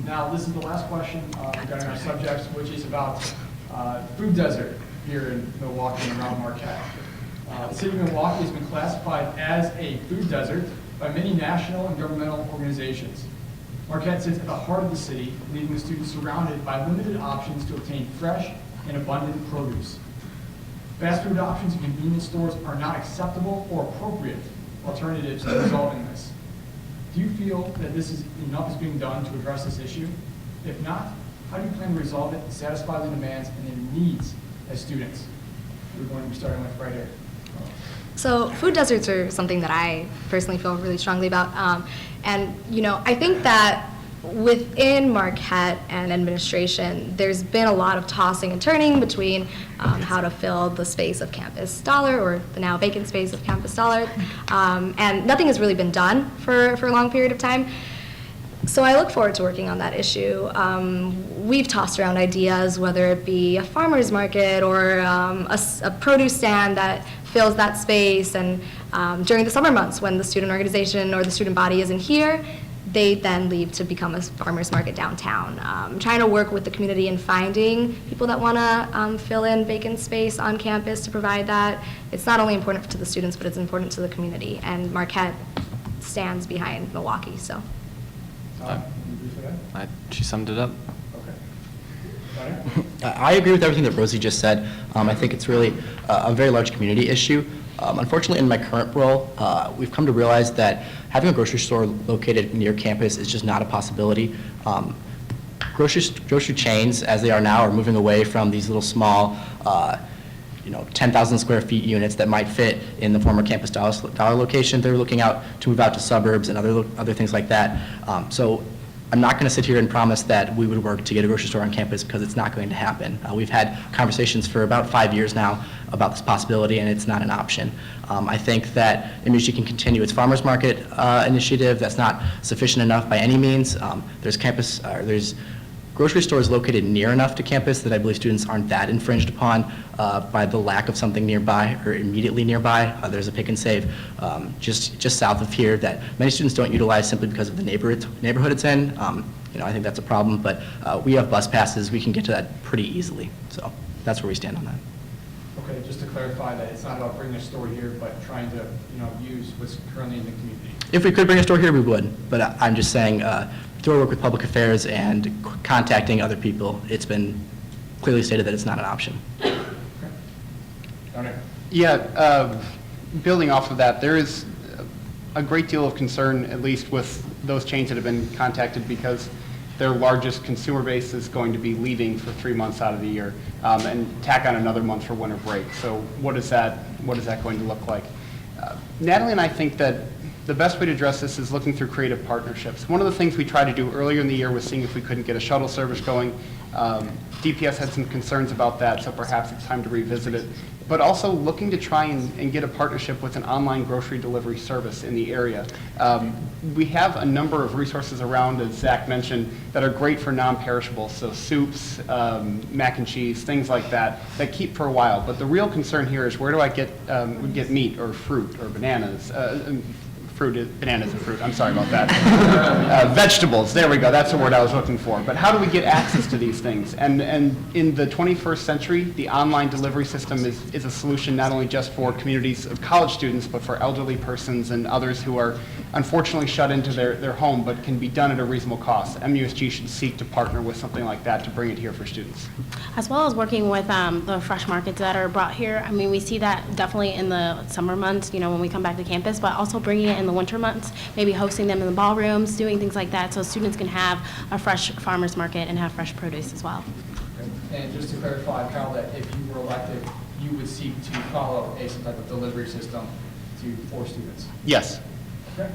Now, this is the last question regarding our subjects, which is about food desert here in Milwaukee and around Marquette. The city of Milwaukee has been classified as a food desert by many national and governmental organizations. Marquette sits at the heart of the city, leaving the students surrounded by limited options to obtain fresh and abundant produce. Fast food options and convenience stores are not acceptable or appropriate alternatives to resolving this. Do you feel that enough is being done to address this issue? If not, how do you plan to resolve it and satisfy the demands and their needs as students? We're going to be starting with right here. So food deserts are something that I personally feel really strongly about. And I think that within Marquette and administration, there's been a lot of tossing and turning between how to fill the space of Campus Dollar, or the now vacant space of Campus Dollar, and nothing has really been done for a long period of time. So I look forward to working on that issue. We've tossed around ideas, whether it be a farmer's market or a produce stand that fills that space, and during the summer months when the student organization or the student body isn't here, they then leave to become a farmer's market downtown. Trying to work with the community and finding people that want to fill in vacant space on campus to provide that. It's not only important to the students, but it's important to the community, and Marquette stands behind Milwaukee. So. She summed it up. Okay. I agree with everything that Rosie just said. I think it's really a very large community issue. Unfortunately, in my current role, we've come to realize that having a grocery store located near campus is just not a possibility. Grocery chains, as they are now, are moving away from these little small 10,000 square feet units that might fit in the former Campus Dollar location. They're looking out to move out to suburbs and other things like that. So I'm not going to sit here and promise that we would work to get a grocery store on campus, because it's not going to happen. We've had conversations for about 5 years now about this possibility, and it's not an option. I think that MUSG can continue its farmers market initiative. That's not sufficient enough by any means. There's grocery stores located near enough to campus that I believe students aren't that infringed upon by the lack of something nearby or immediately nearby. There's a Pick and Save just south of here that many students don't utilize simply because of the neighborhood it's in. I think that's a problem, but we have bus passes. We can get to that pretty easily. So that's where we stand on that. Okay, just to clarify that it's not about bringing a store here, but trying to use what's currently in the community. If we could bring a store here, we would, but I'm just saying through our work with public affairs and contacting other people, it's been clearly stated that it's not an option. Okay. Down here. Yeah, building off of that, there is a great deal of concern, at least with those chains that have been contacted, because their largest consumer base is going to be leaving for 3 months out of the year, and tack on another month for winter break. So what is that going to look like? Natalie and I think that the best way to address this is looking through creative partnerships. One of the things we tried to do earlier in the year was seeing if we couldn't get a shuttle service going. DPS had some concerns about that, so perhaps it's time to revisit it. But also looking to try and get a partnership with an online grocery delivery service in the area. We have a number of resources around, as Zach mentioned, that are great for non-perishables, so soups, mac and cheese, things like that keep for a while. But the real concern here is, where do I get meat or fruit or bananas? Bananas and fruit, I'm sorry about that. Vegetables, there we go, that's the word I was looking for. But how do we get access to these things? And in the 21st century, the online delivery system is a solution not only just for communities of college students, but for elderly persons and others who are unfortunately shut into their home, but can be done at a reasonable cost. MUSG should seek to partner with something like that to bring it here for students. As well as working with the fresh markets that are brought here. I mean, we see that definitely in the summer months, when we come back to campus, but also bringing it in the winter months, maybe hosting them in the ballrooms, doing things like that, so students can have a fresh farmer's market and have fresh produce as well. Okay. And just to clarify, Carol, that if you were elected, you would seek to follow some type of delivery system for students? Yes. Okay.